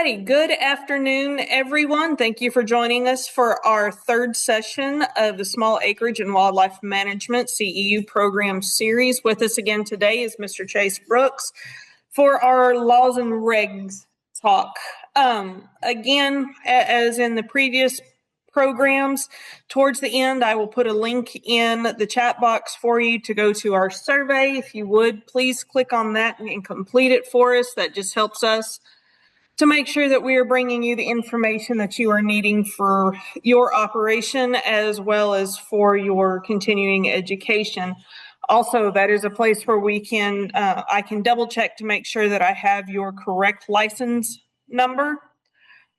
Okay, good afternoon, everyone. Thank you for joining us for our third session of the Small Acreage and Wildlife Management CEU program series. With us again today is Mr. Chase Brooks for our laws and regs talk. Again, as in the previous programs, towards the end, I will put a link in the chat box for you to go to our survey. If you would, please click on that and complete it for us. That just helps us to make sure that we are bringing you the information that you are needing for your operation as well as for your continuing education. Also, that is a place where I can double check to make sure that I have your correct license number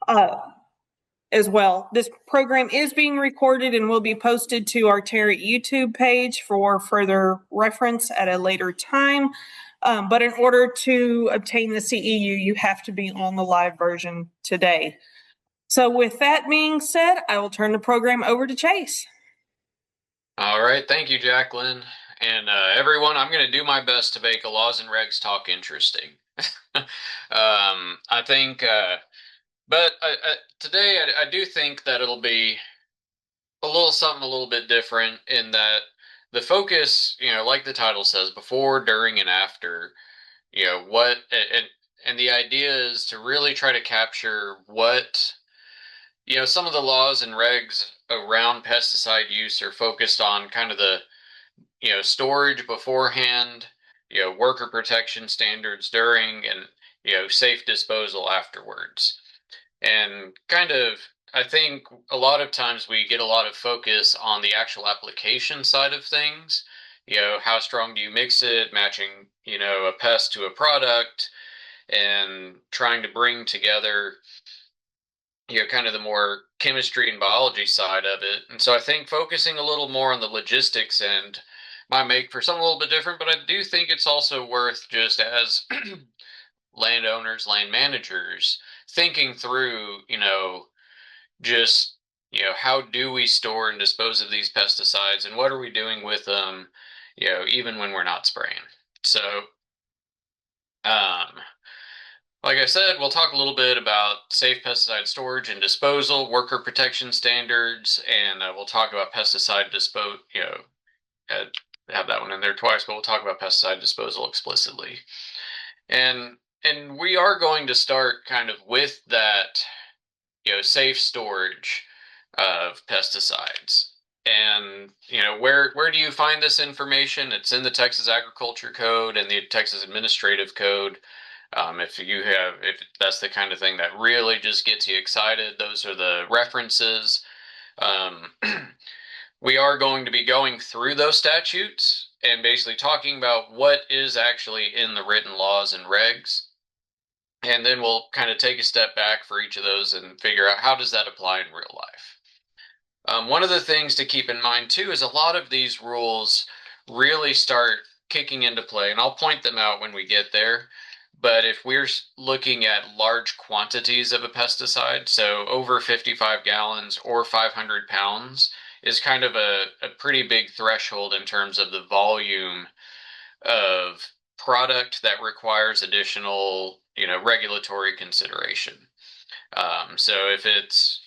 as well. This program is being recorded and will be posted to our Terry YouTube page for further reference at a later time. But in order to obtain the CEU, you have to be on the live version today. So with that being said, I will turn the program over to Chase. All right, thank you, Jacqueline. And everyone, I'm going to do my best to make a laws and regs talk interesting. I think, but today I do think that it'll be a little bit different in that the focus, like the title says, before, during, and after, and the idea is to really try to capture what, some of the laws and regs around pesticide use are focused on kind of the, storage beforehand, worker protection standards during, and, safe disposal afterwards. And kind of, I think a lot of times we get a lot of focus on the actual application side of things. How strong do you mix it, matching, a pest to a product, and trying to bring together, kind of the more chemistry and biology side of it. And so I think focusing a little more on the logistics end might make for something a little bit different, but I do think it's also worth just as landowners, land managers, thinking through, just, how do we store and dispose of these pesticides and what are we doing with them, even when we're not spraying. So, like I said, we'll talk a little bit about safe pesticide storage and disposal, worker protection standards, and we'll talk about pesticide disposal, have that one in there twice, but we'll talk about pesticide disposal explicitly. And we are going to start kind of with that, safe storage of pesticides. And, where do you find this information? It's in the Texas Agriculture Code and the Texas Administrative Code. If that's the kind of thing that really just gets you excited, those are the references. We are going to be going through those statutes and basically talking about what is actually in the written laws and regs. And then we'll kind of take a step back for each of those and figure out how does that apply in real life. One of the things to keep in mind too is a lot of these rules really start kicking into play, and I'll point them out when we get there. But if we're looking at large quantities of a pesticide, so over 55 gallons or 500 pounds is kind of a pretty big threshold in terms of the volume of product that requires additional, regulatory consideration. So if it's,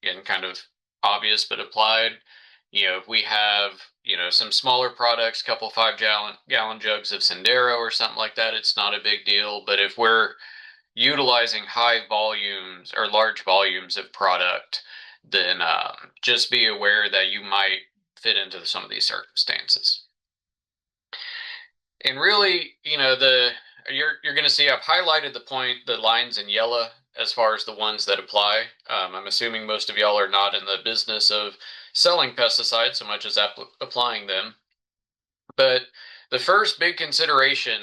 again, kind of obvious but applied, if we have, some smaller products, couple 5-gallon jugs of Sendero or something like that, it's not a big deal. But if we're utilizing high volumes or large volumes of product, then just be aware that you might fit into some of these circumstances. And really, you're going to see I've highlighted the lines in yellow as far as the ones that apply. I'm assuming most of y'all are not in the business of selling pesticides so much as applying them. But the first big consideration,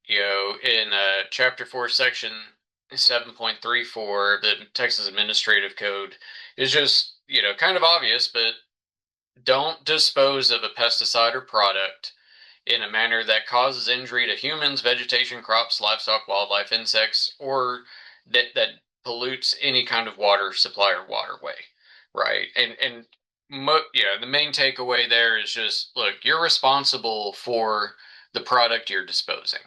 in Chapter 4, Section 7.34 of the Texas Administrative Code is just, kind of obvious, but don't dispose of a pesticide or product in a manner that causes injury to humans, vegetation, crops, livestock, wildlife, insects, or that pollutes any kind of water supply or waterway, right? And the main takeaway there is just, look, you're responsible for the product you're disposing,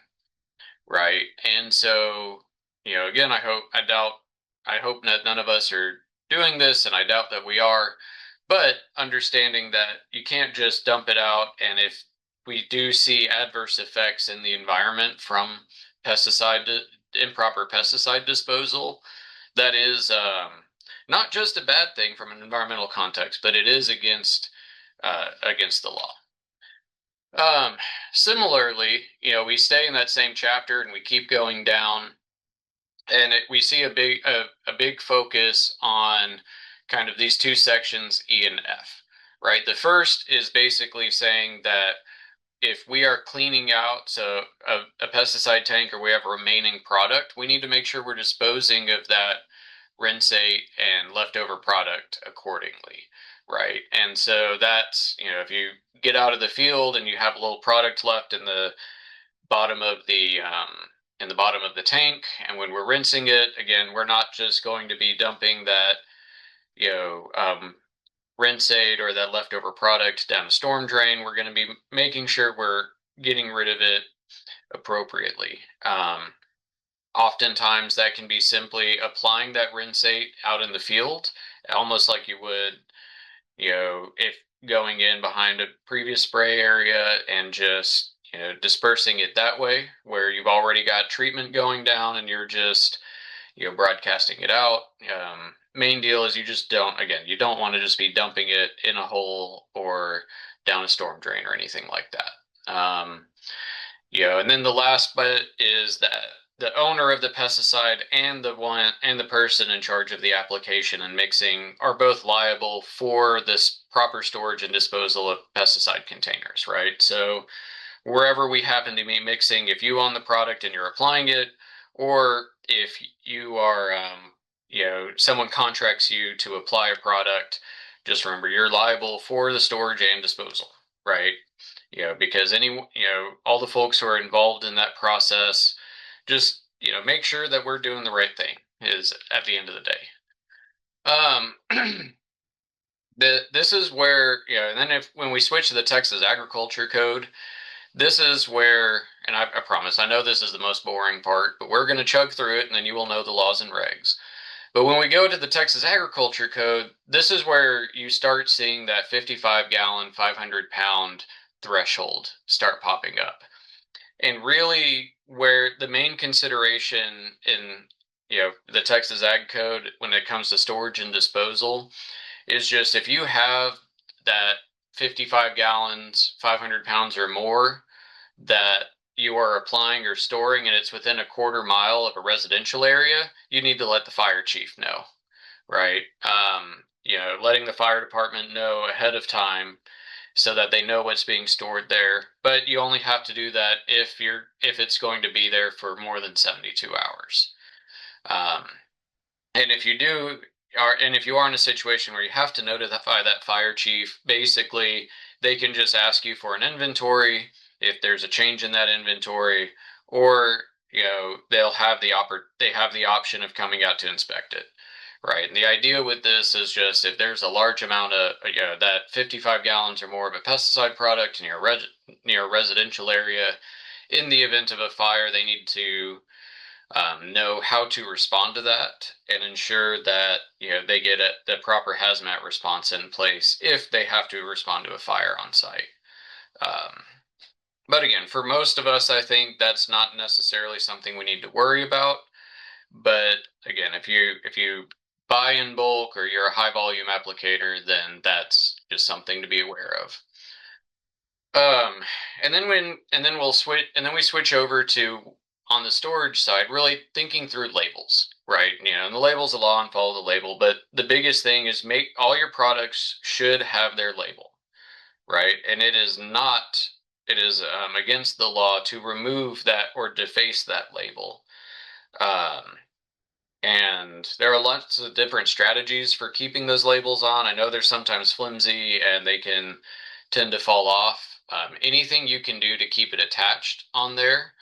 right? And so again, I hope that none of us are doing this, and I doubt that we are, but understanding that you can't just dump it out, and if we do see adverse effects in the environment from improper pesticide disposal, that is not just a bad thing from an environmental context, but it is against the law. Um, Similarly, we stay in that same chapter and we keep going down, and we see a big focus on kind of these two sections, E and F, right? The first is basically saying that if we are cleaning out a pesticide tank, or we have a remaining product, we need to make sure we're disposing of that rinsate and leftover product accordingly, right? And so that's, if you get out of the field and you have a little product left bottom of the in the bottom of the tank, and when we're rinsing it again, we're not just going to be dumping that you know rinsate or that leftover product down a storm drain. We're going to be making sure we're getting rid of it appropriately. Oftentimes that can be simply applying that rinsate out in the field, almost like you would, if going in behind a previous spray area and just, dispersing it that way, where you've already got treatment going down and you're just, broadcasting it out. Main deal is you don't want to just be dumping it in a hole or down a storm drain or anything like that. And then the last bit is that the owner of the pesticide and the person in charge of the application and mixing are both liable for this proper storage and disposal of pesticide containers, right? So wherever we happen to be mixing, if you own the product and you're applying it, or if you are, someone contracts you to apply a product, just remember you're liable for the storage and disposal, right? Because all the folks who are involved in that process, just, make sure that we're doing the right thing is at the end of the day. This is where, and then when we switch to the Texas Agriculture Code, this is where, and I promise, I know this is the most boring part, but we're going to chug through it and then you will know the laws and regs. But when we go to the Texas Agriculture Code, this is where you start seeing that 55-gallon, 500-pound threshold start popping up. And really where the main consideration in, the Texas Ag Code when it comes to storage and disposal is just if you have that 55 gallons, 500 pounds or more that you are applying or storing and it's within a quarter mile of a residential area, you need to let the fire chief know, right? Letting the fire department know ahead of time so that they know what's being stored there. But you only have to do that if it's going to be there for more than 72 hours. And if you are in a situation where you have to notify that fire chief, basically they can just ask you for an inventory if there's a change in that inventory, or they have the option of coming out to inspect it, right? And the idea with this is just if there's a large amount of that 55 gallons or more of a pesticide product near a residential area, in the event of a fire, they need to know how to respond to that and ensure that they get the proper hazmat response in place if they have to respond to a fire on site. But again, for most of us, I think that's not necessarily something we need to worry about. But again, if you buy in bulk or you're a high volume applicator, then that's just something to be aware of. And then we switch over to, on the storage side, really thinking through labels, right? And the label's the law and follow the label, but the biggest thing is make all your products should have their label, right? And it is against the law to remove that or deface that label. And there are lots of different strategies for keeping those labels on. I know they're sometimes flimsy and they can tend to fall off. Anything you can do to keep it attached on there,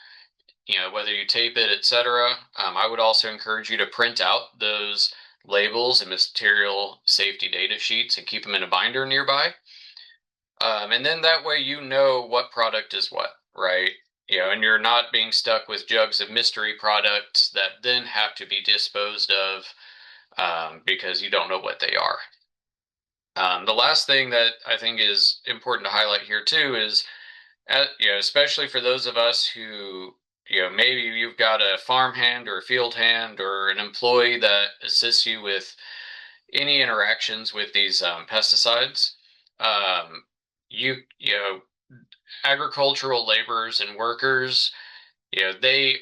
whether you tape it, etc. I would also encourage you to print out those labels and material safety data sheets and keep them in a binder nearby. And then that way what product is what, right? and you're not being stuck with jugs of mystery products that then have to be disposed of because you don't know what they are. The last thing that I think is important to highlight here too is, especially for those of us who, maybe you've got a farm hand or a field hand or an employee that assists you with any interactions with these pesticides. Um, you know, agricultural laborers and workers, they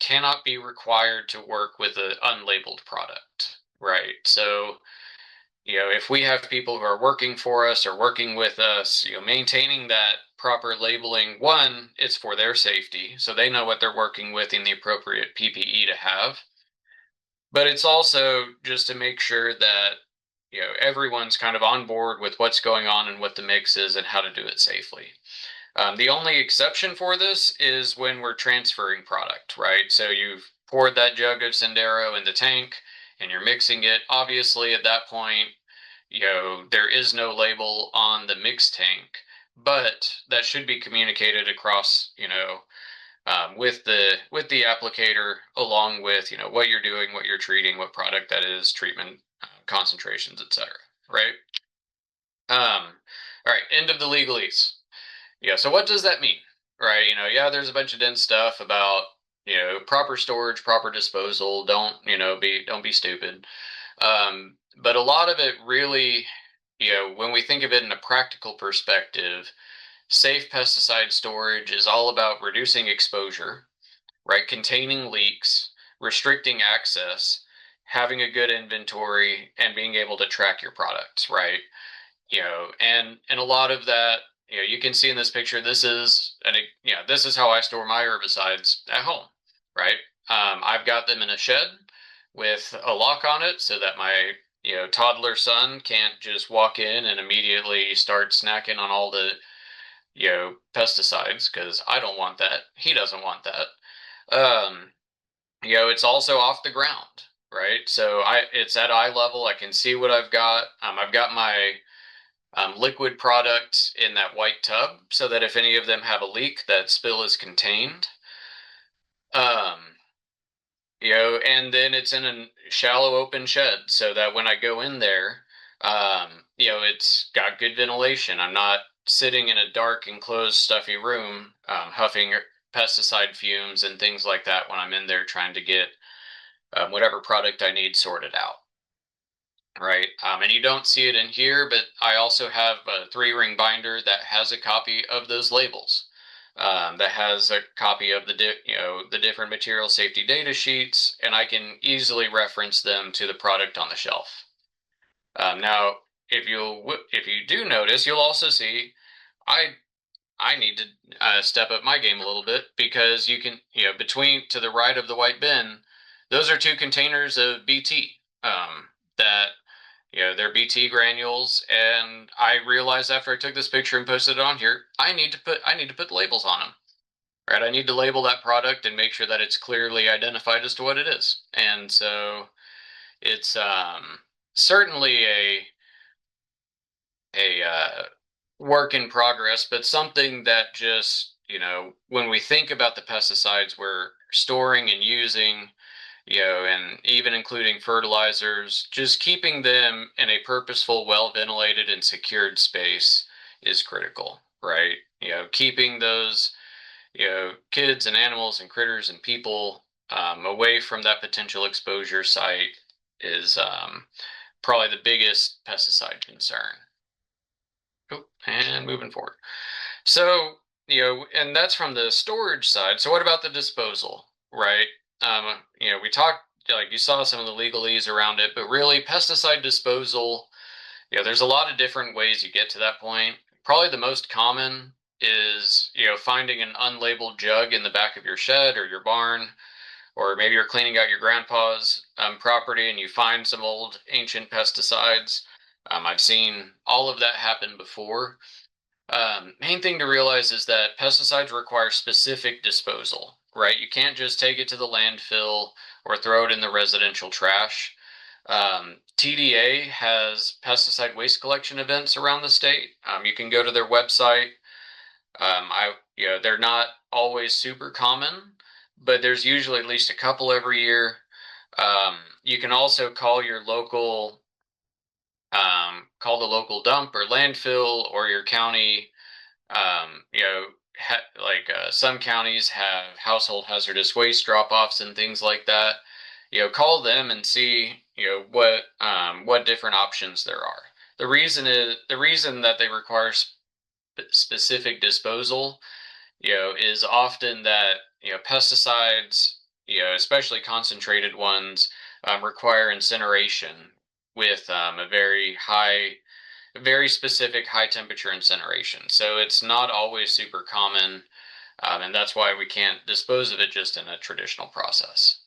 cannot be required to work with an unlabeled product, right? So if we have people who are working for us or working with us, maintaining that proper labeling, one, it's for their safety, so they know what they're working with in the appropriate PPE to have. But it's also just to make sure that, everyone's kind of on board with what's going on and what the mix is and how to do it safely. The only exception for this is when we're transferring product, right? So you've poured that jug of Sendero in the tank and you're mixing it. Obviously, at that point, there is no label on the mix tank, but that should be communicated across, with the applicator, along with what you're doing, what you're treating, what product that is, treatment concentrations, etc. Right? All right. End of the legalese. Yeah. So what does that mean? Right? There's a bunch of dense stuff about proper storage, proper disposal. Don't be stupid. But a lot of it really, when we think of it in a practical perspective, safe pesticide storage is all about reducing exposure, right? Containing leaks, restricting access, having a good inventory, and being able to track your products, right? And a lot of that, you can see in this picture, this is how I store my herbicides at home, right? I've got them in a shed with a lock on it so that my toddler son can't just walk in and immediately start snacking on all the pesticides, because I don't want that. He doesn't want that. It's also off the ground, right? So it's at eye level. I can see what I've got. I've got my liquid product in that white tub so that if any of them have a leak, that spill is contained. And then it's in a shallow open shed so that when I go in there, it's got good ventilation. I'm not sitting in a dark, enclosed, stuffy room, huffing pesticide fumes and things like that when I'm in there trying to get whatever product I need sorted out. Right. And you don't see it in here, but I also have a 3-ring binder that has a copy of those labels. That has a copy of the different material safety data sheets, and I can easily reference them to the product on the shelf. Now, if you do notice, you'll also see I need to step up my game a little bit, because you can between to the right of the white bin, those are 2 containers of BT that. They're BT granules, and I realized after I took this picture and posted it on here, I need to put labels on them. Right? I need to label that product and make sure that it's clearly identified as to what it is. And so it's certainly a work in progress, but something that just, when we think about the pesticides we're storing and using, and even including fertilizers, just keeping them in a purposeful, well-ventilated and secured space is critical, right? Keeping those, kids and animals and critters and people away from that potential exposure site is probably the biggest pesticide concern. And moving forward. So, and that's from the storage side. So what about the disposal, right? We talked, like you saw some of the legalese around it, but really pesticide disposal, there's a lot of different ways you get to that point. Probably the most common is, finding an unlabeled jug in the back of your shed or your barn, or maybe you're cleaning out your grandpa's property and you find some old ancient pesticides. I've seen all of that happen before. Main thing to realize is that pesticides require specific disposal, right? You can't just take it to the landfill or throw it in the residential trash. TDA has pesticide waste collection events around the state. You can go to their website. They're not always super common, but there's usually at least a couple every year. You can also call the local dump or landfill or your county. Some counties have household hazardous waste drop-offs and things like that. Call them and see what different options there are. The reason that they require specific disposal, is often that pesticides, especially concentrated ones, require incineration with a very specific high temperature incineration. So it's not always super common, and that's why we can't dispose of it just in a traditional process.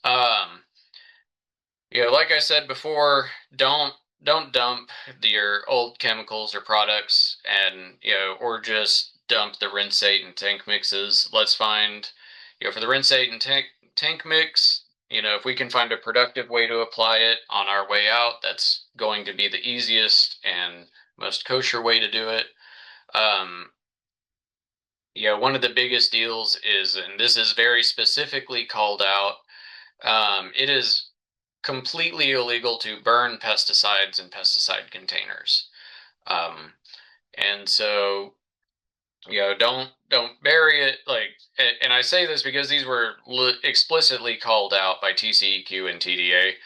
Like I said before, don't dump your old chemicals or products, and or just dump the rinsate and tank mixes. Let's find, for the rinsate and tank mix, if we can find a productive way to apply it on our way out, that's going to be the easiest and most kosher way to do it. One of the biggest deals is, and this is very specifically called out, it is completely illegal to burn pesticides in pesticide containers. And so, don't bury it. And I say this because these were explicitly called out by TCEQ and TDA,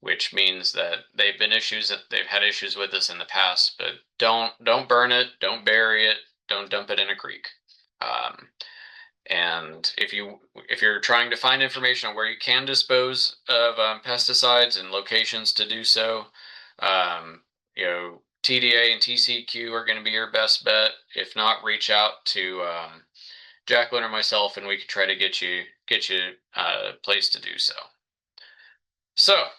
which means that they've had issues with this in the past. But don't burn it, don't bury it, don't dump it in a creek. And if you're trying to find information on where you can dispose of pesticides and locations to do so, TDA and TCQ are going to be your best bet. If not, reach out to Jacqueline or myself, and we can try to get you a place to do so. So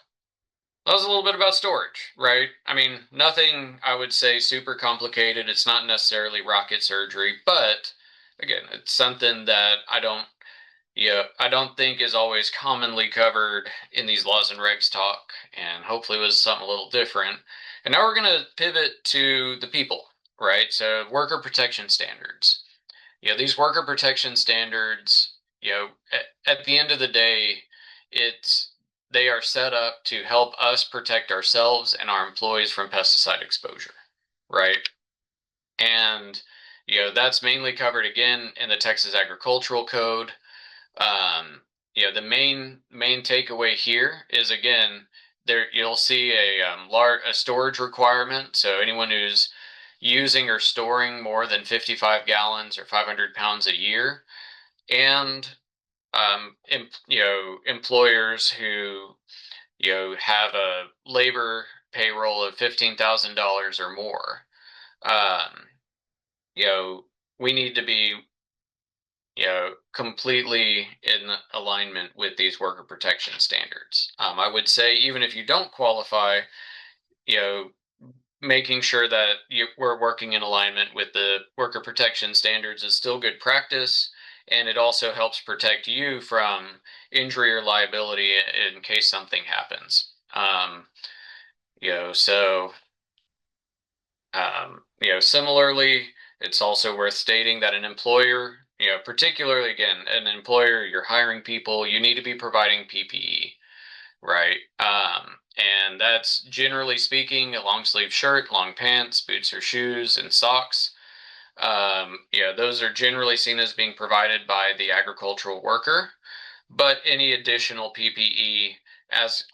that was a little bit about storage, right? I mean, nothing I would say super complicated. It's not necessarily rocket surgery, but again, it's something that I don't think is always commonly covered in these laws and regs talk, and hopefully was something a little different. And now we're going to pivot to the people, right? So worker protection standards. These worker protection standards, at the end of the day, they are set up to help us protect ourselves and our employees from pesticide exposure, right? And that's mainly covered again in the Texas Agricultural Code. The main takeaway here is, again, there you'll see a storage requirement. So anyone who's using or storing more than 55 gallons or 500 pounds a year, and employers who have a labor payroll of $15,000 or more. We need to be completely in alignment with these worker protection standards. I would say even if you don't qualify, making sure that we're working in alignment with the worker protection standards is still good practice, and it also helps protect you from injury or liability in case something happens. Similarly, it's also worth stating that an employer, particularly again, an employer, you're hiring people, you need to be providing PPE, right? And that's generally speaking a long sleeve shirt, long pants, boots or shoes, and socks. Those are generally seen as being provided by the agricultural worker, but any additional PPE, as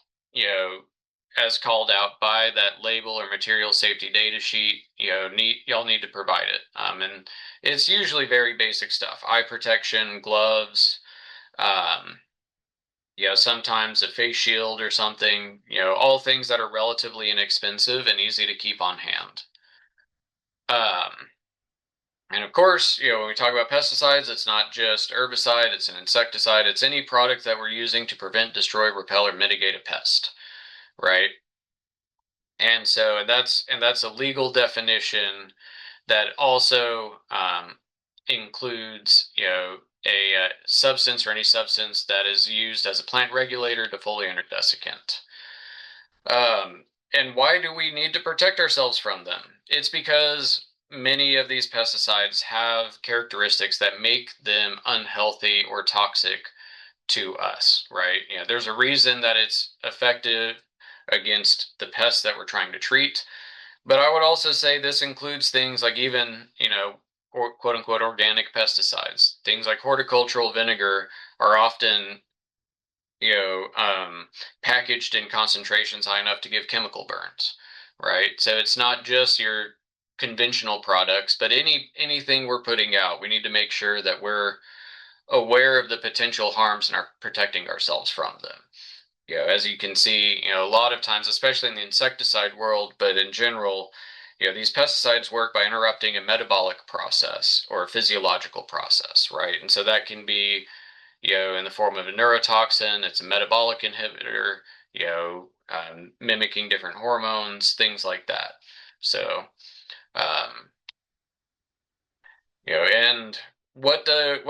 as called out by that label or material safety data sheet, y'all need to provide it. And it's usually very basic stuff: eye protection, gloves, sometimes a face shield or something. All things that are relatively inexpensive and easy to keep on hand. And of course, when we talk about pesticides, it's not just herbicide, it's an insecticide, it's any product that we're using to prevent, destroy, repel, or mitigate a pest, right? And so that's a legal definition that also includes, a substance or any substance that is used as a plant regulator, defoliant, or desiccant. And why do we need to protect ourselves from them? It's because many of these pesticides have characteristics that make them unhealthy or toxic to us, right? There's a reason that it's effective against the pests that we're trying to treat. But I would also say this includes things like even, or quote unquote organic pesticides. Things like horticultural vinegar are often, you know, um, packaged in concentrations high enough to give chemical burns, right? So it's not just your conventional products, but anything we're putting out, we need to make sure that we're aware of the potential harms and are protecting ourselves from them. As you can see, a lot of times, especially in the insecticide world, but in general, these pesticides work by interrupting a metabolic process or a physiological process, right? And so that can be, in the form of a neurotoxin, it's a metabolic inhibitor, mimicking different hormones, things like that. So, um, and what does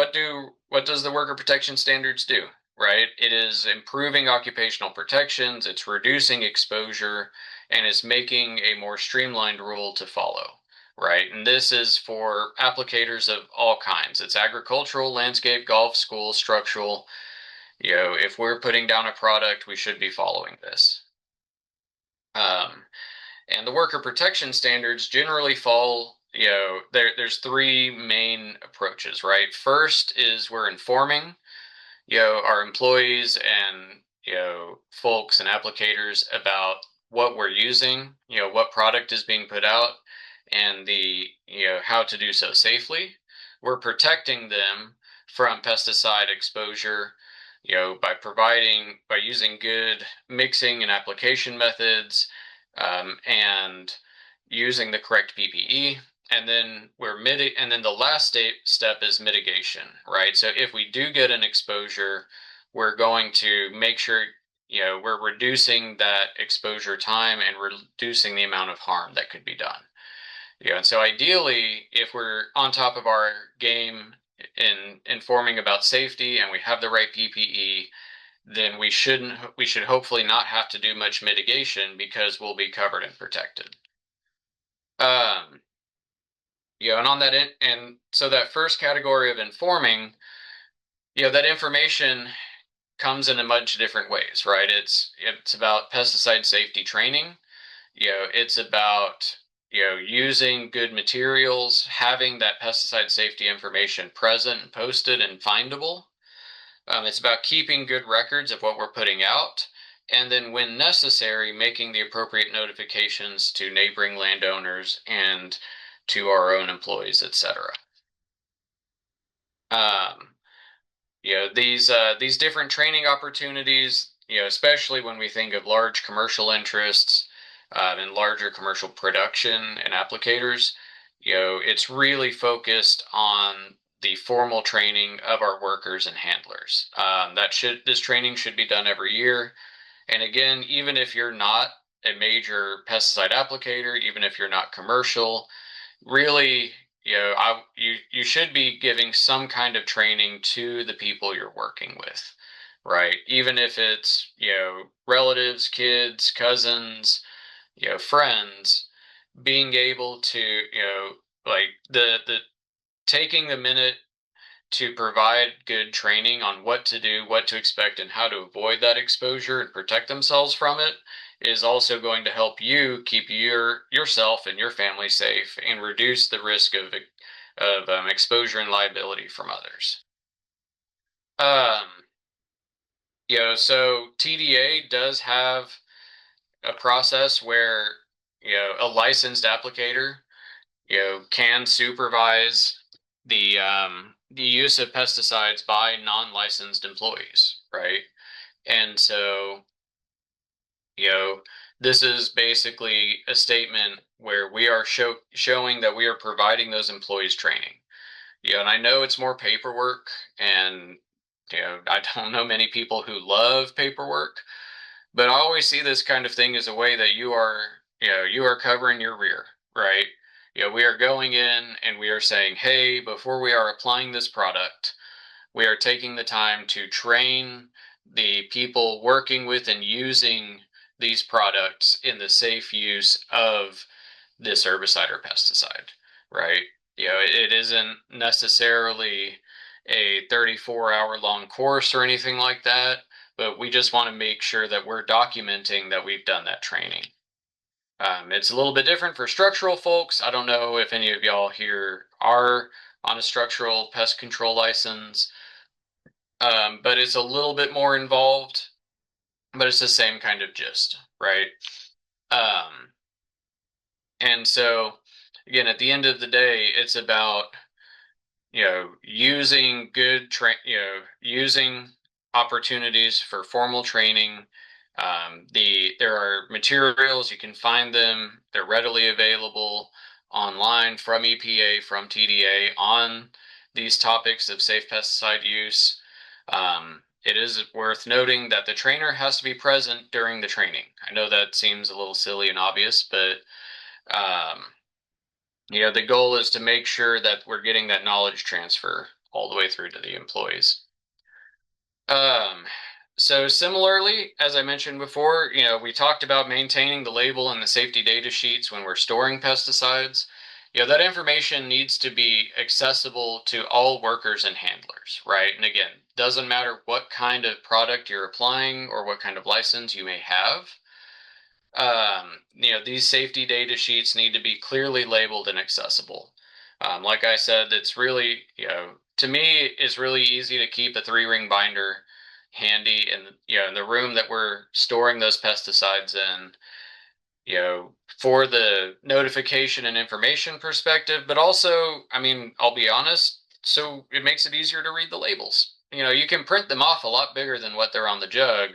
the worker protection standards do? Right? It is improving occupational protections, it's reducing exposure, and it's making a more streamlined rule to follow. Right? And this is for applicators of all kinds. It's agricultural, landscape, golf, school, structural. If we're putting down a product, we should be following this. And the worker protection standards generally fall, there's three main approaches, right? First is we're informing, our employees and, folks and applicators about what we're using, what product is being put out and how to do so safely. We're protecting them from pesticide exposure, by using good mixing and application methods, and using the correct PPE. And then the last step is mitigation, right? So if we do get an exposure, we're going to make sure we're reducing that exposure time and reducing the amount of harm that could be done. And so ideally, if we're on top of our game in informing about safety and we have the right PPE, then we should hopefully not have to do much mitigation because we'll be covered and protected. And on that and so that first category of informing, that information comes in a bunch of different ways, right? It's about pesticide safety training. It's about using good materials, having that pesticide safety information present and posted and findable. It's about keeping good records of what we're putting out, and then when necessary, making the appropriate notifications to neighboring landowners and to our own employees, etc. These different training opportunities, especially when we think of large commercial interests and larger commercial production and applicators, it's really focused on the formal training of our workers and handlers. This training should be done every year. And again, even if you're not a major pesticide applicator, even if you're not commercial, really, you should be giving some kind of training to the people you're working with, right? Even if it's, relatives, kids, cousins, friends, being able to, like the taking the minute to provide good training on what to do, what to expect, and how to avoid that exposure and protect themselves from it is also going to help you keep yourself and your family safe and reduce the risk of exposure and liability from others. So TDA does have a process where a licensed applicator can supervise the use of pesticides by non-licensed employees, right? And so, this is basically a statement where we are showing that we are providing those employees training. And I know it's more paperwork, and I don't know many people who love paperwork, but I always see this kind of thing as a way that you are covering your rear, right? We are going in and we are saying, hey, before we are applying this product, we are taking the time to train the people working with and using these products in the safe use of this herbicide or pesticide, right? It isn't necessarily a 34-hour long course or anything like that, but we just want to make sure that we're documenting that we've done that training. It's a little bit different for structural folks. I don't know if any of y'all here are on a structural pest control license, but it's a little bit more involved, but it's the same kind of gist, right? Um, and so, again, at the end of the day, it's about using using opportunities for formal training. There are materials, you can find them, they're readily available online from EPA, from TDA on these topics of safe pesticide use. It is worth noting that the trainer has to be present during the training. I know that seems a little silly and obvious, but um, the goal is to make sure that we're getting that knowledge transfer all the way through to the employees. Um, so similarly, as I mentioned before, we talked about maintaining the label and the safety data sheets when we're storing pesticides. That information needs to be accessible to all workers and handlers, right? And again, doesn't matter what kind of product you're applying or what kind of license you may have. These safety data sheets need to be clearly labeled and accessible. Like I said, it's really, to me, it's really easy to keep a 3-ring binder handy in the room that we're storing those pesticides in, for the notification and information perspective, but also, I mean, I'll be honest, so it makes it easier to read the labels. You can print them off a lot bigger than what they're on the jug,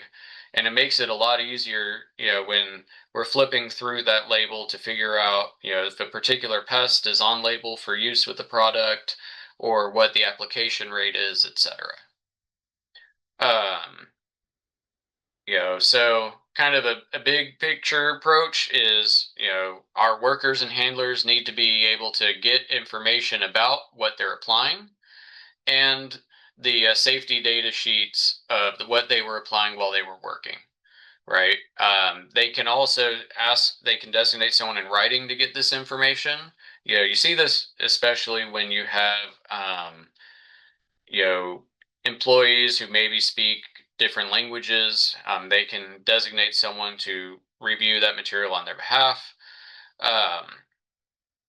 and it makes it a lot easier, when we're flipping through that label to figure out, if a particular pest is on label for use with the product or what the application rate is, etc. Um, so kind of a big picture approach is, our workers and handlers need to be able to get information about what they're applying and the safety data sheets of what they were applying while they were working, right? They can also they can designate someone in writing to get this information. You see this especially when you have, you know, employees who maybe speak different languages. They can designate someone to review that material on their behalf. Um,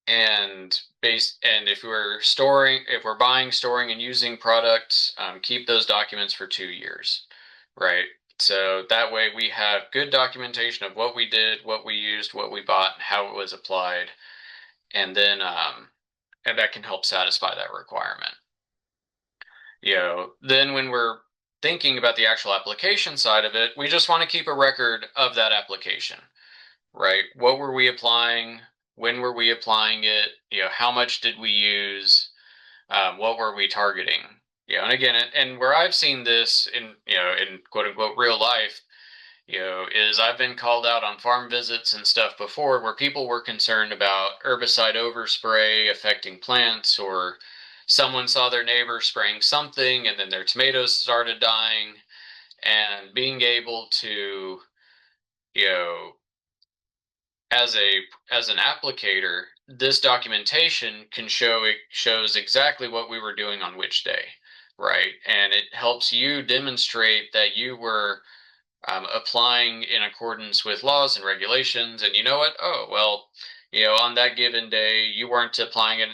and if we're buying, storing, and using products, keep those documents for 2 years, right? So that way we have good documentation of what we did, what we used, what we bought, and how it was applied, and then and that can help satisfy that requirement. Then when we're thinking about the actual application side of it, we just want to keep a record of that application, right? What were we applying? When were we applying it? How much did we use? What were we targeting? And again, and where I've seen this in quote unquote real life, is I've been called out on farm visits and stuff before where people were concerned about herbicide overspray affecting plants, or someone saw their neighbor spraying something and then their tomatoes started dying, and being able to, you know, as an applicator, this documentation shows exactly what we were doing on which day, right? And it helps you demonstrate that you were applying in accordance with laws and regulations. And you know what? Oh, well, on that given day, you weren't applying an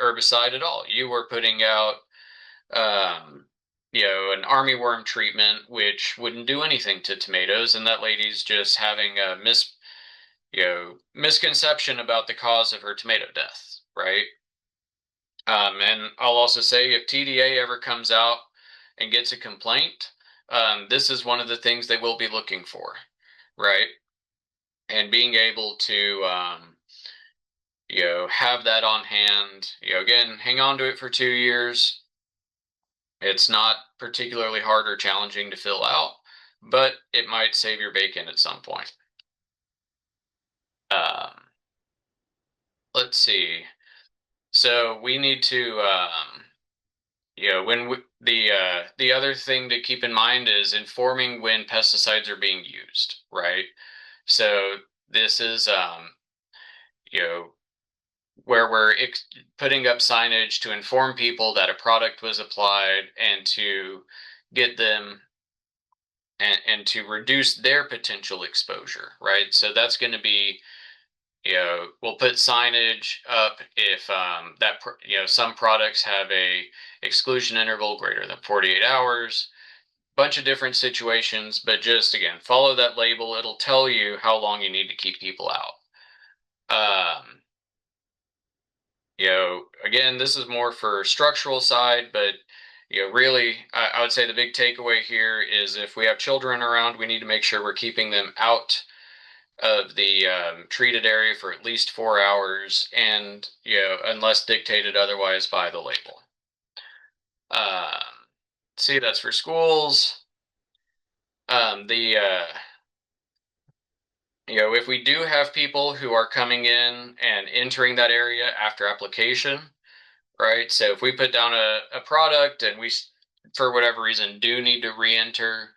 herbicide at all. You were putting out, um, an armyworm treatment, which wouldn't do anything to tomatoes. And that lady's just having a misconception about the cause of her tomato death, right? And I'll also say if TDA ever comes out and gets a complaint, this is one of the things they will be looking for, right? And being able to, have that on hand, again, hang on to it for 2 years. It's not particularly hard or challenging to fill out, but it might save your bacon at some point. Let's see. So we need to, when the other thing to keep in mind is informing when pesticides are being used, right? So this is, you know, where we're putting up signage to inform people that a product was applied and to get them and to reduce their potential exposure, right? So that's going to be, we'll put signage up if some products have a exclusion interval greater than 48 hours, bunch of different situations, but just again, follow that label. It'll tell you how long you need to keep people out. Again, this is more for structural side, but really, I would say the big takeaway here is if we have children around, we need to make sure we're keeping them out of the treated area for at least 4 hours, and unless dictated otherwise by the label. See, that's for schools. If we do have people who are coming in and entering that area after application, right? So if we put down a product and we, for whatever reason, do need to re-enter,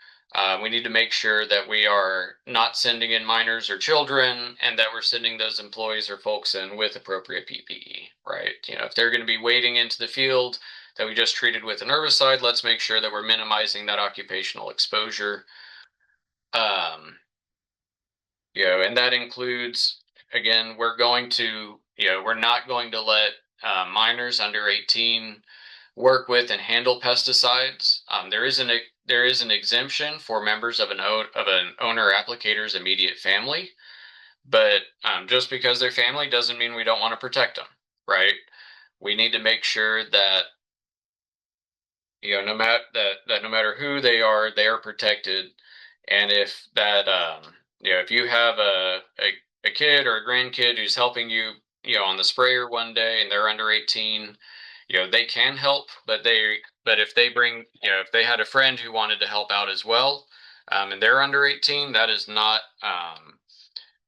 we need to make sure that we are not sending in minors or children, and that we're sending those employees or folks in with appropriate PPE, right? If they're going to be wading into the field that we just treated with an herbicide, let's make sure that we're minimizing that occupational exposure. And that includes, again, we're not going to let minors under 18 work with and handle pesticides. There is an exemption for members of an owner applicator's immediate family, but just because they're family doesn't mean we don't want to protect them, right? We need to make sure that no matter who they are protected, and if you have a kid or a grandkid who's helping you on the sprayer one day and they're under 18, they can help, but if they bring if they had a friend who wanted to help out as well, and they're under 18, that is not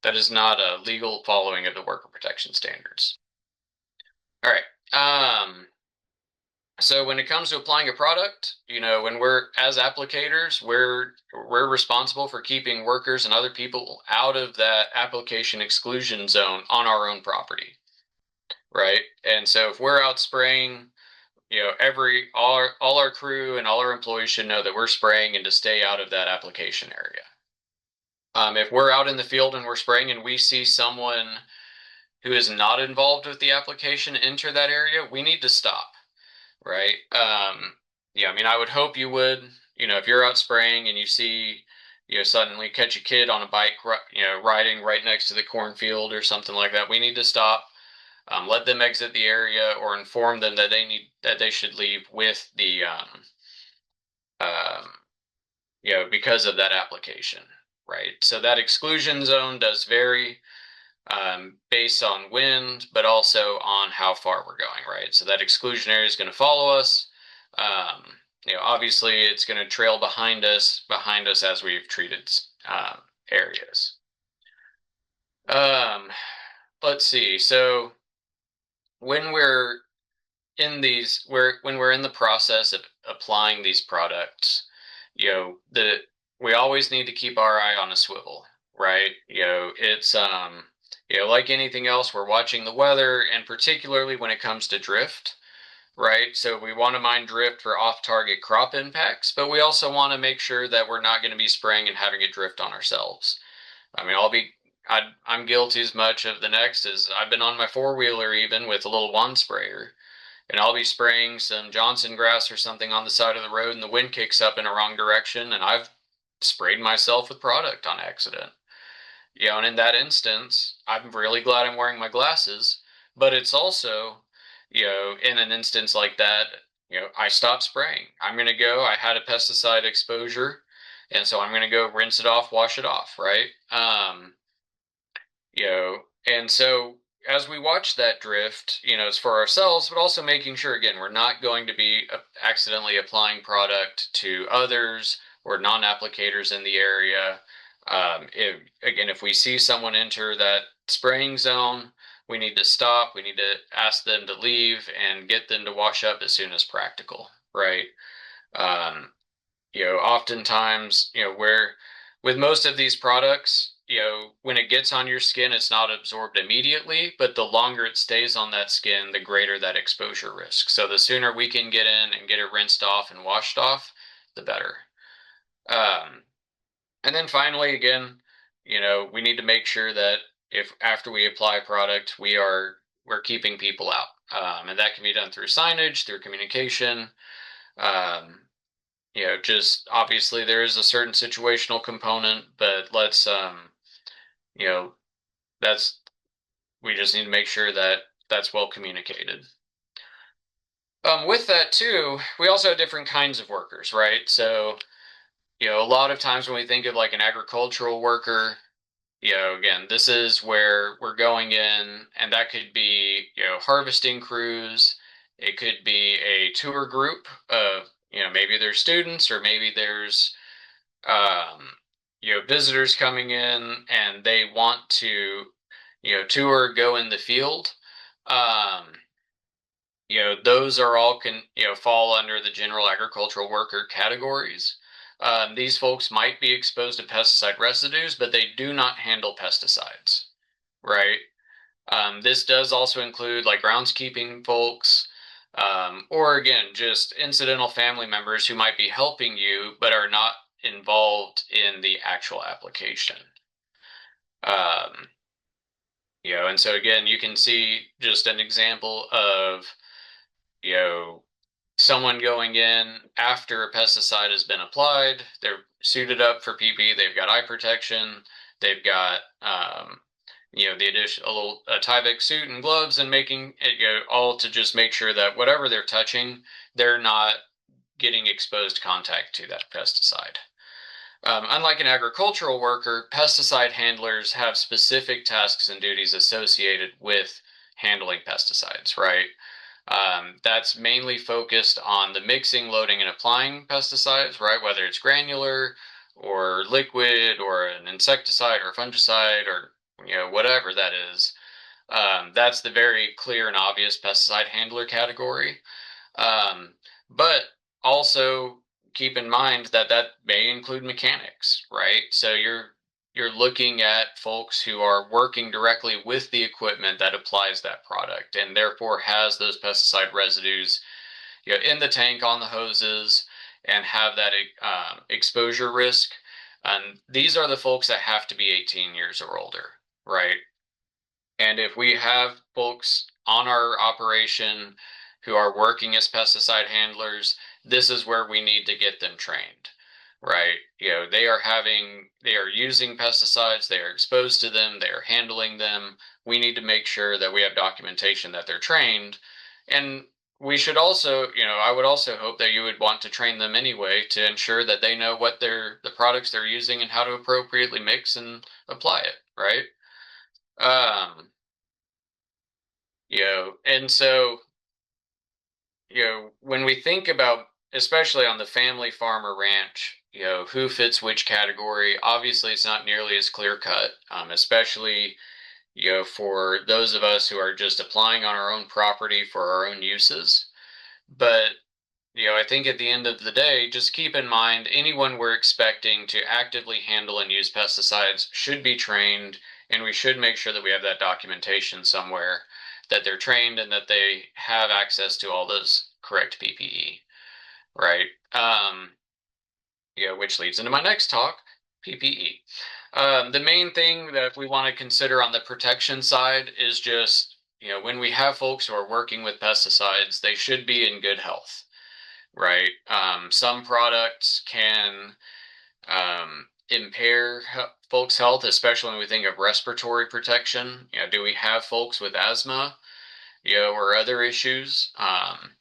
a legal following of the worker protection standards. All right. So when it comes to applying a product, when we're as applicators, we're responsible for keeping workers and other people out of that application exclusion zone on our own property, right? And so if we're out spraying, all our crew and all our employees should know that we're spraying and to stay out of that application area. If we're out in the field and we're spraying and we see someone who is not involved with the application enter that area, we need to stop. Right. I would hope you would, if you're out spraying and you see, suddenly catch a kid on a bike, riding right next to the cornfield or something like that, we need to stop, let them exit the area, or inform them that they should leave with the, because of that application, right? So that exclusion zone does vary based on wind, but also on how far we're going, right? So that exclusion area is going to follow us. Obviously it's going to trail behind us as we've treated areas. Let's see. So when we're in the process of applying these products, we always need to keep our eye on a swivel, right? It's like anything else, we're watching the weather, and particularly when it comes to drift, right? So we want to mind drift for off-target crop impacts, but we also want to make sure that we're not going to be spraying and having it drift on ourselves. I'm guilty as much of the next as I've been on my four-wheeler even with a little wand sprayer, and I'll be spraying some Johnson grass or something on the side of the road, and the wind kicks up in a wrong direction, and I've sprayed myself with product on accident. And in that instance, I'm really glad I'm wearing my glasses, but it's also, in an instance like that, I stopped spraying. I had a pesticide exposure, and so I'm going to go rinse it off, wash it off, right? And so as we watch that drift, it's for ourselves, but also making sure, again, we're not going to be accidentally applying product to others or non-applicators in the area. If we see someone enter that spraying zone, we need to stop. We need to ask them to leave and get them to wash up as soon as practical, right? Oftentimes, where with most of these products, when it gets on your skin, it's not absorbed immediately, but the longer it stays on that skin, the greater that exposure risk. So the sooner we can get in and get it rinsed off and washed off, the better. And then finally, again, we need to make sure that if after we apply product, we're keeping people out. And that can be done through signage, through communication. Um, just obviously there is a certain situational component, but let's you know, that's we just need to make sure that that's well communicated. With that too, we also have different kinds of workers, right? So, a lot of times when we think of like an agricultural worker, again, this is where we're going in, and that could be, harvesting crews. It could be a tour group of, maybe there's students or maybe there's, um, visitors coming in and they want to, tour, go in the field. Um, those are all can, fall under the general agricultural worker categories. These folks might be exposed to pesticide residues, but they do not handle pesticides, right? This does also include like groundskeeping folks, or again, just incidental family members who might be helping you but are not involved in the actual application. Um, and so again, you can see just an example of, you know, someone going in after a pesticide has been applied. They're suited up for PPE. They've got eye protection. They've got, the addition a little a Tyvek suit and gloves, and making it, all to just make sure that whatever they're touching, they're not getting exposed contact to that pesticide. Unlike an agricultural worker, pesticide handlers have specific tasks and duties associated with handling pesticides, right? That's mainly focused on the mixing, loading, and applying pesticides, right? Whether it's granular or liquid or an insecticide or fungicide or whatever that is. That's the very clear and obvious pesticide handler category. But also keep in mind that that may include mechanics, right? So you're looking at folks who are working directly with the equipment that applies that product and therefore has those pesticide residues, in the tank, on the hoses, and have that exposure risk. And these are the folks that have to be 18 years or older, right? And if we have folks on our operation who are working as pesticide handlers, this is where we need to get them trained, right? They are using pesticides, they are exposed to them, they are handling them. We need to make sure that we have documentation that they're trained. And we should also, I would also hope that you would want to train them anyway to ensure that they know what the products they're using and how to appropriately mix and apply it, right? Um, and so, when we think about, especially on the family farm or ranch, who fits which category, obviously it's not nearly as clear cut, especially, for those of us who are just applying on our own property for our own uses. But, I think at the end of the day, just keep in mind anyone we're expecting to actively handle and use pesticides should be trained, and we should make sure that we have that documentation somewhere that they're trained and that they have access to all those correct PPE, right? Which leads into my next talk, PPE. The main thing that we want to consider on the protection side is just, when we have folks who are working with pesticides, they should be in good health, right? Some products can impair folks' health, especially when we think of respiratory protection. Do we have folks with asthma, or other issues? And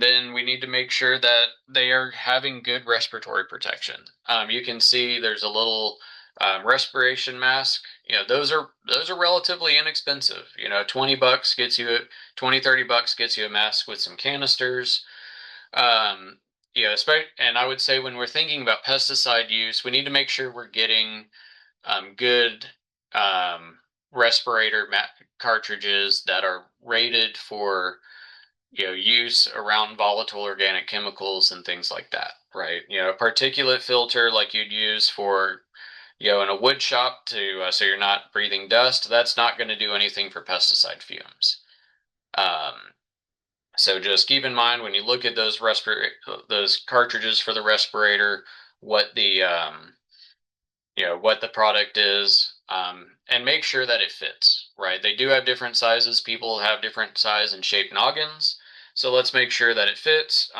then we need to make sure that they are having good respiratory protection. You can see there's a little respiration mask. Those are relatively inexpensive. $20 gets you $20-30 gets you a mask with some canisters. And I would say when we're thinking about pesticide use, we need to make sure we're getting good respirator cartridges that are rated for use around volatile organic chemicals and things like that, right? A particulate filter like you'd use for in a wood shop so you're not breathing dust, that's not going to do anything for pesticide fumes. So just keep in mind when you look at those cartridges for the respirator, what the what the product is, and make sure that it fits, right? They do have different sizes. People have different size and shape noggins, so let's make sure that it fits.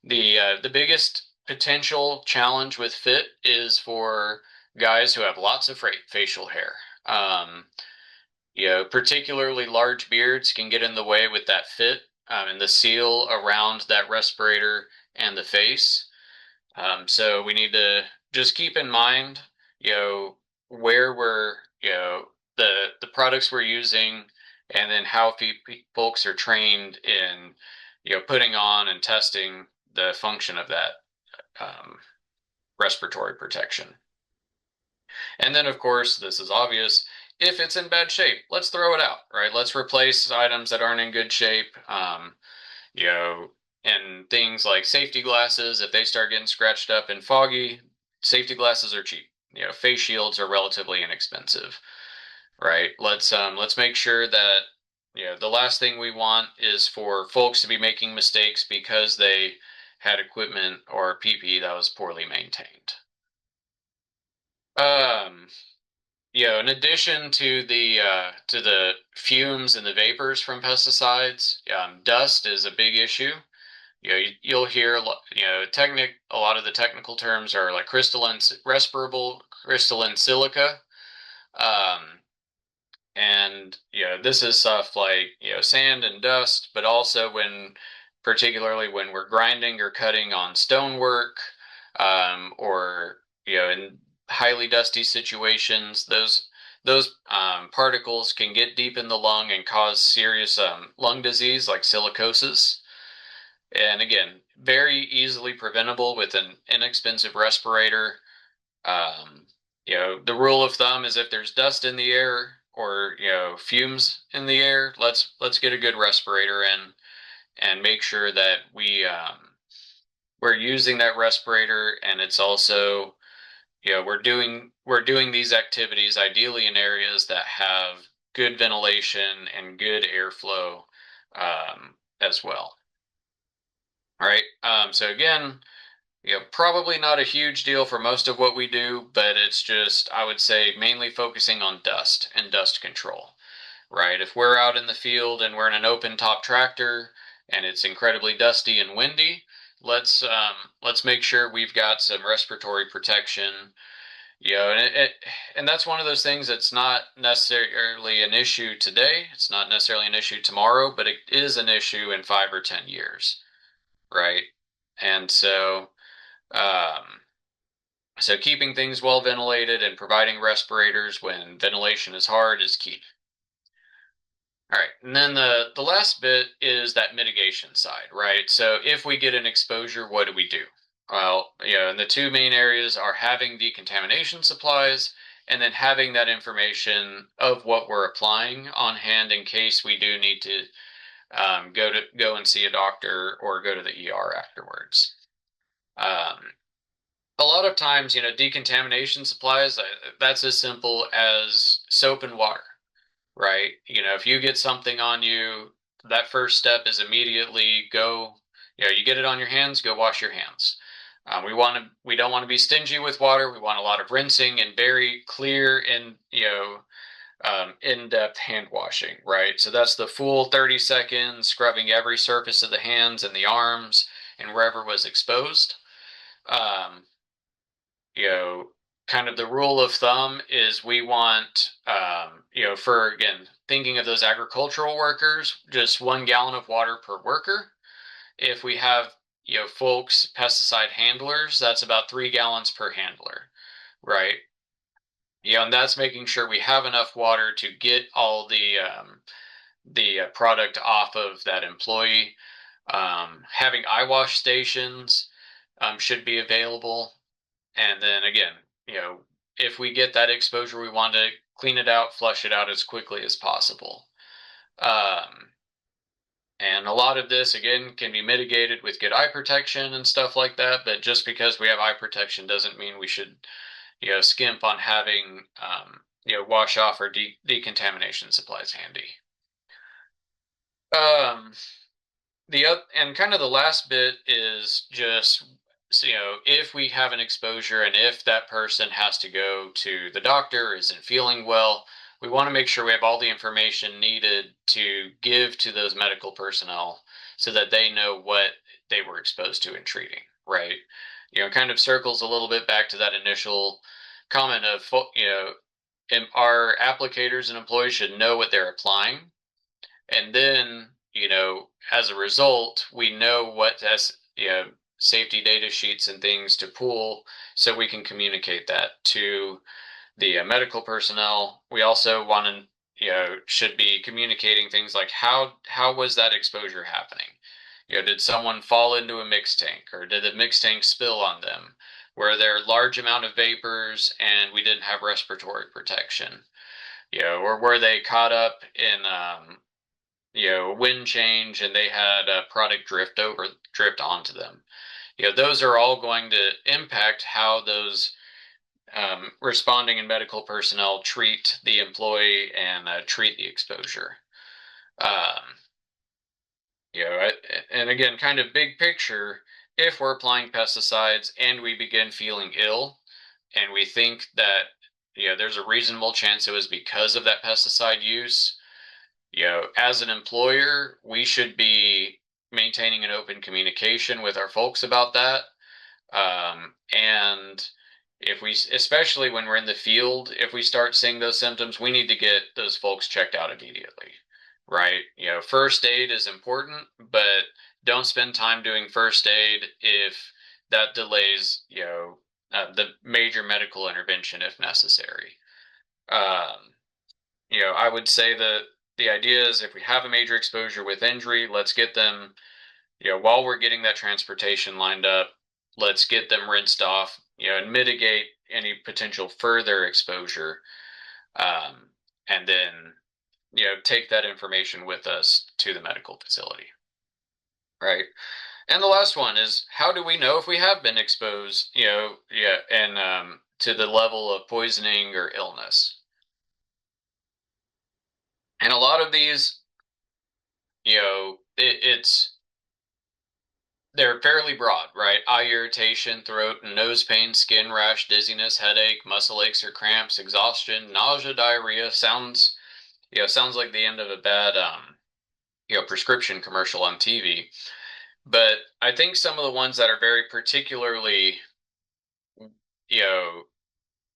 The biggest potential challenge with fit is for guys who have lots of facial hair. Particularly large beards can get in the way with that fit, and the seal around that respirator and the face. So we need to just keep in mind, where we're, the products we're using, and then how folks are trained in, putting on and testing the function of that respiratory protection. And then, of course, this is obvious. If it's in bad shape, let's throw it out, right? Let's replace items that aren't in good shape. You know, and things like safety glasses, if they start getting scratched up and foggy, safety glasses are cheap. Face shields are relatively inexpensive, right? Let's make sure that the last thing we want is for folks to be making mistakes because they had equipment or PPE that was poorly maintained. Um, in addition to the fumes and the vapors from pesticides, dust is a big issue. You'll hear, a lot of the technical terms are like respirable crystalline silica. Um, and, this is stuff like, sand and dust, but also particularly when we're grinding or cutting on stonework, or, in highly dusty situations, those particles can get deep in the lung and cause serious lung disease like silicosis. And again, very easily preventable with an inexpensive respirator. The rule of thumb is if there's dust in the air or fumes in the air, let's get a good respirator in and make sure that we're using that respirator, and it's also we're doing these activities ideally in areas that have good ventilation and good airflow, as well. All right. So again, probably not a huge deal for most of what we do, but it's just, I would say, mainly focusing on dust and dust control, right? If we're out in the field and we're in an open top tractor and it's incredibly dusty and windy, let's make sure we've got some respiratory protection. And that's one of those things that's not necessarily an issue today. It's not necessarily an issue tomorrow, but it is an issue in 5 or 10 years, right? And um, so keeping things well ventilated and providing respirators when ventilation is hard is key. All right, and then the last bit is that mitigation side, right? So if we get an exposure, what do we do? Well, and the two main areas are having decontamination supplies and then having that information of what we're applying on hand in case we do need to go and see a doctor or go to the ER afterwards. A lot of times, decontamination supplies, that's as simple as soap and water, right? If you get something on you, that first step is immediately go, you get it on your hands, go wash your hands. We don't want to be stingy with water. We want a lot of rinsing and very clear and, in-depth hand washing, right? So that's the full 30 seconds, scrubbing every surface of the hands and the arms and wherever was exposed. Kind of the rule of thumb is we want, for, again, thinking of those agricultural workers, just 1 gallon of water per worker. If we have, folks, pesticide handlers, that's about 3 gallons per handler, right? And that's making sure we have enough water to get all the product off of that employee. Having eye wash stations should be available. And then again, if we get that exposure, we want to clean it out, flush it out as quickly as possible. And a lot of this, again, can be mitigated with good eye protection and stuff like that. But just because we have eye protection doesn't mean we should, skimp on having, wash off or decontamination supplies handy. And kind of the last bit is just, if we have an exposure and if that person has to go to the doctor, isn't feeling well, we want to make sure we have all the information needed to give to those medical personnel so that they know what they were exposed to in treating, right? Kind of circles a little bit back to that initial comment of, our applicators and employees should know what they're applying. And then, as a result, we know what safety data sheets and things to pull so we can communicate that to the medical personnel. We also want to, should be communicating things like how was that exposure happening? Did someone fall into a mixed tank, or did the mixed tank spill on them? Were there large amount of vapors and we didn't have respiratory protection? Or were they caught up in wind change and they had a product drift onto them? Those are all going to impact how those responding and medical personnel treat the employee and treat the exposure. And again, kind of big picture, if we're applying pesticides and we begin feeling ill and we think that there's a reasonable chance it was because of that pesticide use, as an employer, we should be maintaining an open communication with our folks about that. And if we, especially when we're in the field, if we start seeing those symptoms, we need to get those folks checked out immediately, right? First aid is important, but don't spend time doing first aid if that delays, the major medical intervention if necessary. I would say that the idea is if we have a major exposure with injury, let's get them, while we're getting that transportation lined up, let's get them rinsed off, and mitigate any potential further exposure. And then, take that information with us to the medical facility. Right. And the last one is, how do we know if we have been exposed, and to the level of poisoning or illness? And a lot of these, they're fairly broad, right? Eye irritation, throat and nose pain, skin rash, dizziness, headache, muscle aches or cramps, exhaustion, nausea, diarrhea. Sounds like the end of a bad, prescription commercial on TV. But I think some of the ones that are very particularly,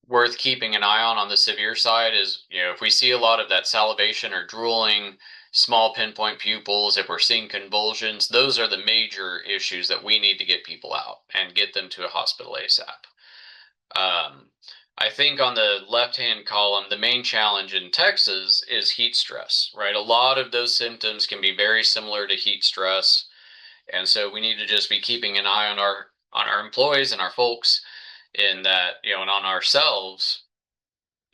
worth keeping an eye on the severe side is, if we see a lot of that salivation or drooling, small pinpoint pupils, if we're seeing convulsions, those are the major issues that we need to get people out and get them to a hospital ASAP. I think on the left-hand column, the main challenge in Texas is heat stress, right? A lot of those symptoms can be very similar to heat stress. And so we need to just be keeping an eye on our employees and our folks in that, and on ourselves,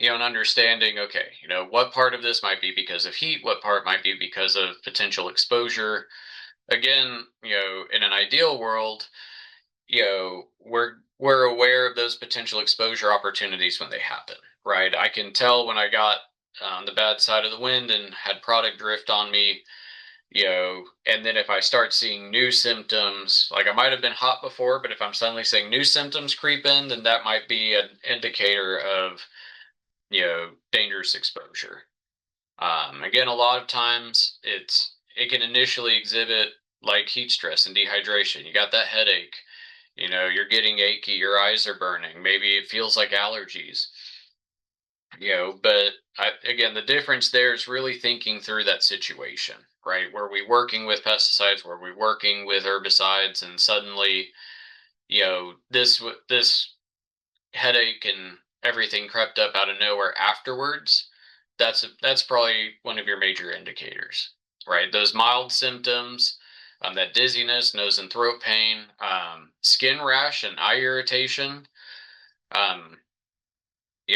and understanding, okay, what part of this might be because of heat, what part might be because of potential exposure. Again, in an ideal world, we're aware of those potential exposure opportunities when they happen, right? I can tell when I got on the bad side of the wind and had product drift on me, and then if I start seeing new symptoms, like I might have been hot before, but if I'm suddenly seeing new symptoms creep in, then that might be an indicator of, dangerous exposure. Again, a lot of times it can initially exhibit like heat stress and dehydration. You got that headache, you're getting achy, your eyes are burning, maybe it feels like allergies. But again, the difference there is really thinking through that situation, right? Were we working with pesticides? Were we working with herbicides? And suddenly, this headache and everything crept up out of nowhere afterwards. That's probably one of your major indicators, right? Those mild symptoms, that dizziness, nose and throat pain, skin rash and eye irritation.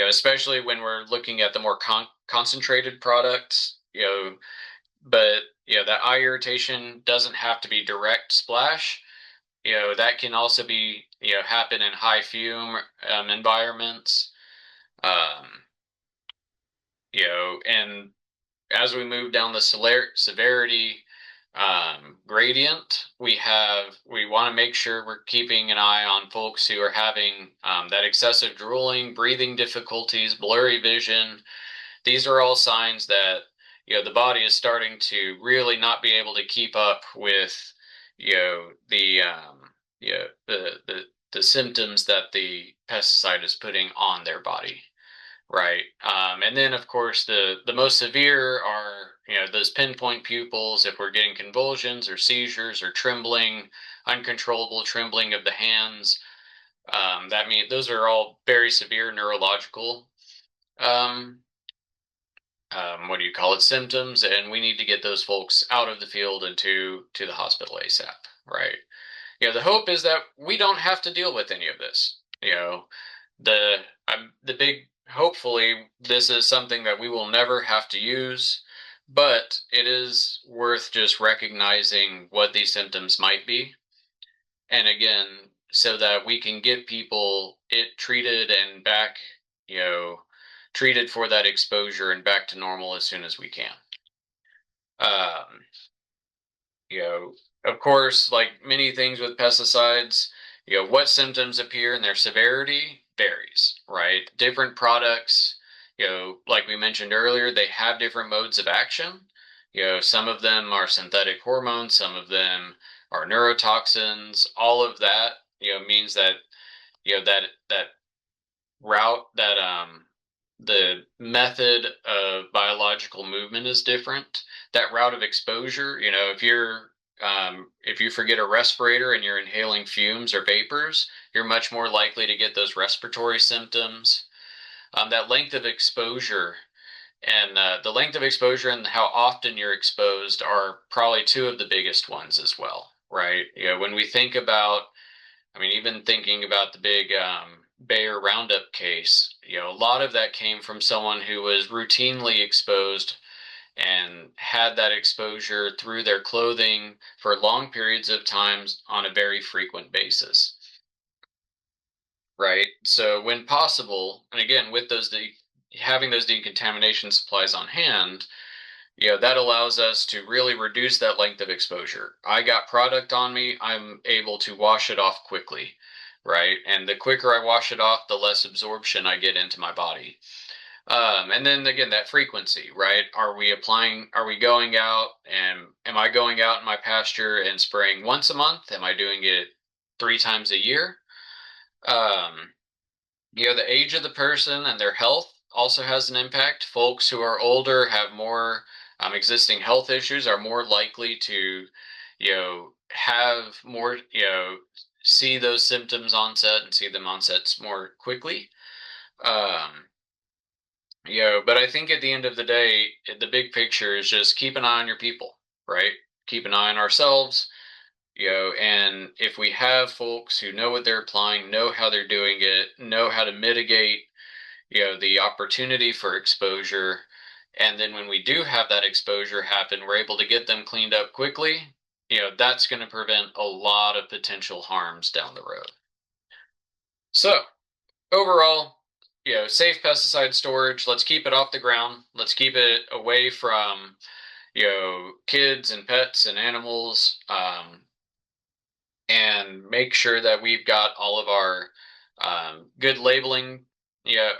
Especially when we're looking at the more concentrated products, but that eye irritation doesn't have to be direct splash. that can also be, happen in high fume environments. Um, and as we move down the severity gradient, we want to make sure we're keeping an eye on folks who are having that excessive drooling, breathing difficulties, blurry vision. These are all signs that the body is starting to really not be able to keep up with the symptoms that the pesticide is putting on their body. Right. And then, of course, the most severe are, those pinpoint pupils. If we're getting convulsions or seizures or trembling, uncontrollable trembling of the hands, that means those are all very severe neurological, um, what do you call it, symptoms, and we need to get those folks out of the field and to the hospital ASAP. Right. The hope is that we don't have to deal with any of this. The the big hopefully this is something that we will never have to use, but it is worth just recognizing what these symptoms might be, and again, so that we can get people it treated and back, you know treated for that exposure and back to normal as soon as we can. um you know, of course, like many things with pesticides, what symptoms appear and their severity varies, right? Different products, like we mentioned earlier, they have different modes of action. Some of them are synthetic hormones, some of them are neurotoxins. All of that, means that, that route that the method of biological movement is different. That route of exposure, if you forget a respirator and you're inhaling fumes or vapors, you're much more likely to get those respiratory symptoms. That length of exposure and the length of exposure and how often you're exposed are probably two of the biggest ones as well, right? When we think about, even thinking about the big Bayer Roundup case, a lot of that came from someone who was routinely exposed and had that exposure through their clothing for long periods of times on a very frequent basis. Right? So when possible, and again, with having those decontamination supplies on hand, that allows us to really reduce that length of exposure. I got product on me, I'm able to wash it off quickly, right? And the quicker I wash it off, the less absorption I get into my body. And then again, that frequency, right? Are we going out, and am I going out in my pasture and spraying once a month? Am I doing it 3 times a year? Um, the age of the person and their health also has an impact. Folks who are older have more existing health issues, are more likely to, have more, see those symptoms onset and see them onsets more quickly. But I think at the end of the day, the big picture is just keep an eye on your people, right? Keep an eye on ourselves, and if we have folks who know what they're applying, know how they're doing it, know how to mitigate, the opportunity for exposure, and then when we do have that exposure happen, we're able to get them cleaned up quickly, that's going to prevent a lot of potential harms down the road. So, overall, safe pesticide storage. Let's keep it off the ground. Let's keep it away from, kids and pets and animals, and make sure that we've got all of our good labeling,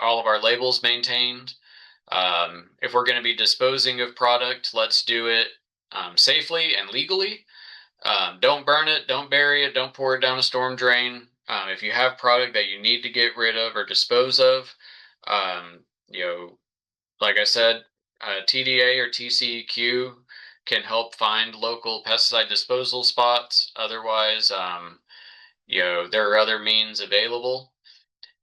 all of our labels maintained. If we're going to be disposing of product, let's do it safely and legally. Don't burn it, don't bury it, don't pour it down a storm drain. If you have product that you need to get rid of or dispose of, um, like I said, TDA or TCEQ can help find local pesticide disposal spots. Otherwise, there are other means available.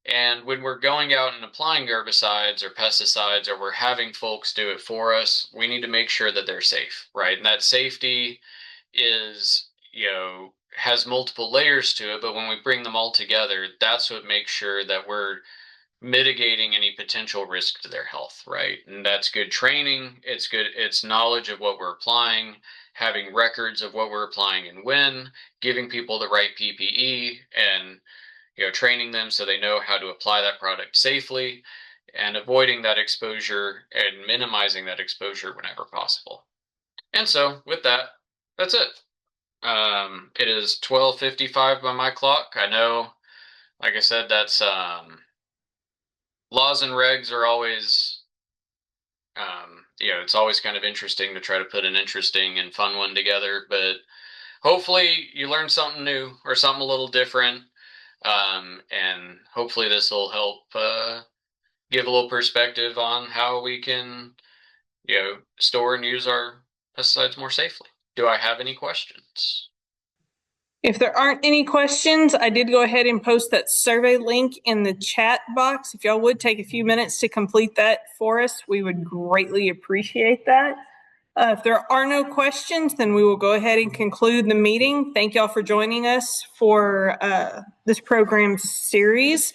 And when we're going out and applying herbicides or pesticides, or we're having folks do it for us, we need to make sure that they're safe, right? And that safety is, has multiple layers to it, but when we bring them all together, that's what makes sure that we're mitigating any potential risk to their health, right? And that's good training. It's knowledge of what we're applying, having records of what we're applying and when, giving people the right PPE, and training them so they know how to apply that product safely, and avoiding that exposure and minimizing that exposure whenever possible. And so with that, that's it. It is 12:55 by my clock. I know, like I said, that's laws and regs are always, it's always kind of interesting to try to put an interesting and fun one together, but hopefully you learn something new or something a little different. And hopefully this will help give a little perspective on how we can, store and use our pesticides more safely. Do I have any questions? If there aren't any questions, I did go ahead and post that survey link in the chat box. If y'all would take a few minutes to complete that for us, we would greatly appreciate that. If there are no questions, then we will go ahead and conclude the meeting. Thank y'all for joining us for this program series.